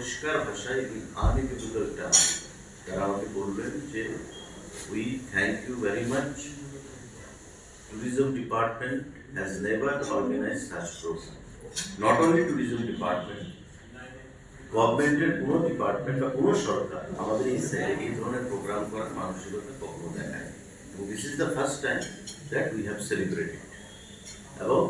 পরিষ্কার ভাষায় আনলিপিবদ্ধ একটা তারা আমাকে বললেন যে we thank you very much, tourism department has never organise such programme. Not only tourism department, গভর্নমেন্টের কোনো ডিপার্টমেন্ট বা কোনো সরকার আমাদের এই সাইডে এই ধরনের প্রোগ্রাম করার মানসিকতা কখনো দেখায়। এবং this is the first time that we have celebrated এবং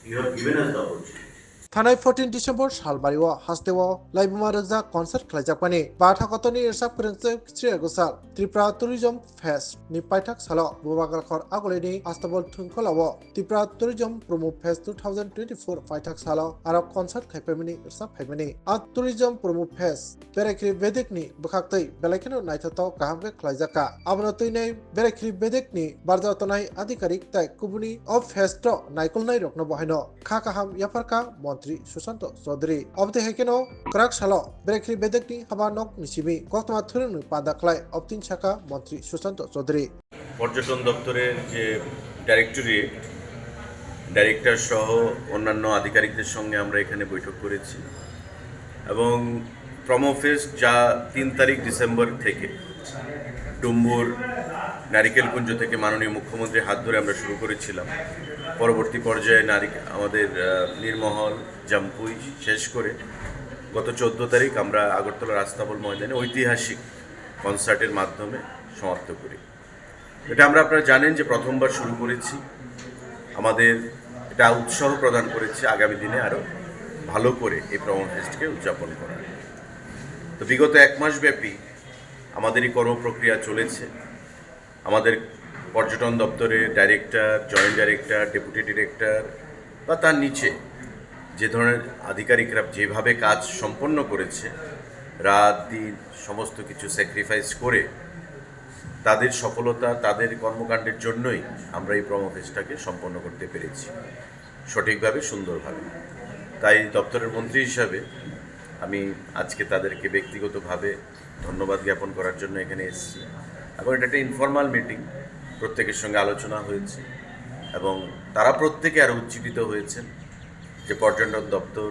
you have given us the opportunity. थानाय 14 डिसेम्बर सालबारिव हास्तेव लाइबुमा रोजा कनसार्ट खालायजाकमानि बाथाकतनि इरसाक फोरोंसो खिस्रि गोसाल त्रिपुरा टुरिजम फेस्ट नि पाइथाक साल बुबागारखर आगलेनि आस्ताबल थुंखलाव त्रिपुरा टुरिजम प्रमो फेस्ट 2024 पाइथाक साल आरो कनसार्ट खायफामिनि इरसाक फाइमानि आ टुरिजम प्रमो फेस्ट बेरायखिरि बेदेकनि बखाक्तै बेलायखिनो नायथावथाव गाहामके खालायजाका आबनो तैनै बेरायखिरि बेदेकनि बारजातनाय आधिकारिक ताय कुबुनि अफ फेस्ट नायकुलनाय रखनो बहायनो खा काहाम याफारका मंत्री सुशांत चौधरी अबते हेकेनो क्राक सालो बेरेखिरि बेदेकनि हाबानक निसिमी गतमा थुरुनु पादाखलाय अबतिन शाखा मंत्री सुशांत चौधरी পর্যটন দপ্তরের যে ডাইরেক্টর সহ অন্যান্য আধিকারিকদের সঙ্গে আমরা এখানে বৈঠক করেছি এবং প্রমো ফেস্ট যা 3 তারিখ ডিসেম্বর থেকে ডুম্বুর নারিকেলকুঞ্জ থেকে মাননীয় মুখ্যমন্ত্রীর হাত ধরে আমরা শুরু করেছিলাম, পরবর্তী পর্যায়ে আমাদের নীরমহল জামপুই শেষ করে গত 14 তারিখ আমরা আগরতলার আস্তাবল ময়দানে ঐতিহাসিক কনসার্টের মাধ্যমে সমাপ্ত করি। এটা আমরা আপনারা জানেন যে প্রথমবার শুরু করেছি, আমাদের এটা উৎসাহ প্রদান করেছে আগামী দিনে আরও ভালো করে এই প্রমো ফেস্টকে উদযাপন করার। তো বিগত 1 মাস ব্যাপী আমাদের এই কর্মপ্রক্রিয়া চলেছে। আমাদের পর্যটন দপ্তরের director, joint director, deputy director বা তার নিচে যে ধরনের আধিকারিকরা যেভাবে কাজ সম্পন্ন করেছে, রাত দিন সমস্ত কিছু স্যাক্রিফাইস করে তাদের সফলতা, তাদের কর্মকাণ্ডের জন্যই আমরা এই প্রমো ফেস্টটাকে সম্পন্ন করতে পেরেছি সঠিকভাবে, সুন্দরভাবে। তাই দপ্তরের মন্ত্রী হিসাবে আমি আজকে তাদেরকে ব্যক্তিগতভাবে ধন্যবাদ জ্ঞাপন করার জন্য এখানে এসেছি। এবং এটা একটা ইনফর্মাল মিটিং, প্রত্যেকের সঙ্গে আলোচনা হয়েছে এবং তারা প্রত্যেকে আরও উজ্জীবিত হয়েছেন যে পর্যটন দপ্তর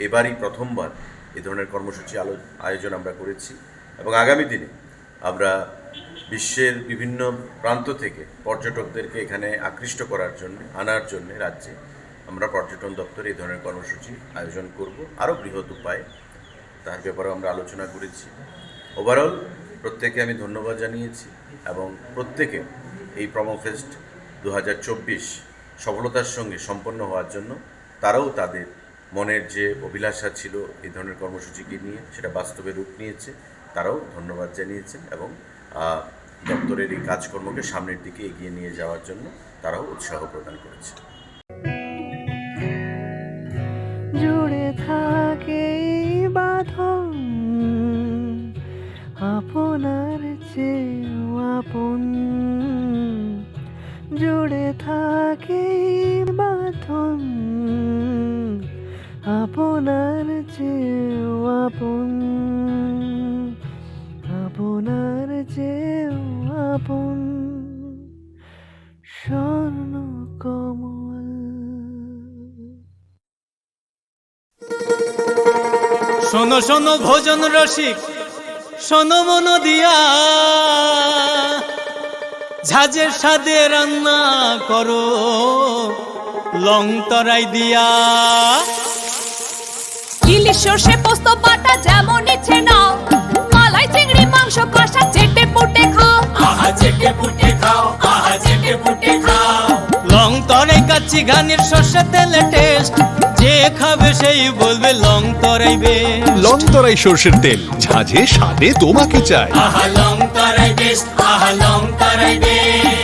এবারই প্রথমবার এই ধরনের কর্মসূচি আয়োজন আমরা করেছি এবং আগামী দিনে আমরা বিশ্বের বিভিন্ন প্রান্ত থেকে পর্যটকদেরকে এখানে আকৃষ্ট করার জন্য, আনার জন্য রাজ্যে আমরা পর্যটন দপ্তর এই ধরনের কর্মসূচি আয়োজন করব আরও বৃহৎ উপায়ে। তার ব্যাপারেও আমরা আলোচনা করেছি। ওভারঅল প্রত্যেকে আমি ধন্যবাদ জানিয়েছি এবং প্রত্যেকে এই প্রমো ফেস্ট 2024 সফলতার সঙ্গে সম্পন্ন হওয়ার জন্য তারাও তাদের মনের যে অভিলাষা ছিল এই ধরনের কর্মসূচিকে নিয়ে সেটা বাস্তবে রূপ নিয়েছে, তারাও ধন্যবাদ জানিয়েছেন এবং দপ্তরের এই কাজকর্মকে সামনের দিকে এগিয়ে নিয়ে যাওয়ার জন্য তারাও উৎসাহ প্রদান করেছে। জুড়ে থাকে বাঁধন আপনার চেয়েও আপন, জুড়ে থাকে বাঁধন আপনার চেয়েও আপন, আপনার চেয়েও আপন স্বর্ণ কমল। শোনো শোনো ভোজন রসিক, শোনো মন দিয়া, ঝাঁঝের স্বাদে রান্না করো লং তরাই দিয়া। ইলিশ সর্ষে পোস্ত বাটা যেমন ইচ্ছে নাও, মালাই চিংড়ি মাংস কষা চেটে পুটে খাও, আহা চেটে পুটে খাও, আহা চেটে পুটে খাও। লং তরাই কাচ্চি ঘানির সর্ষে তেলে টেস্ট, যে খাবে সেই বলবে লং তরাই বেশ। লং তরাই সর্ষের তেল, ঝাঁঝে স্বাদে তোমাকে চাই। আহা লং তরাই বেশ, আহা লং তরাই বেশ।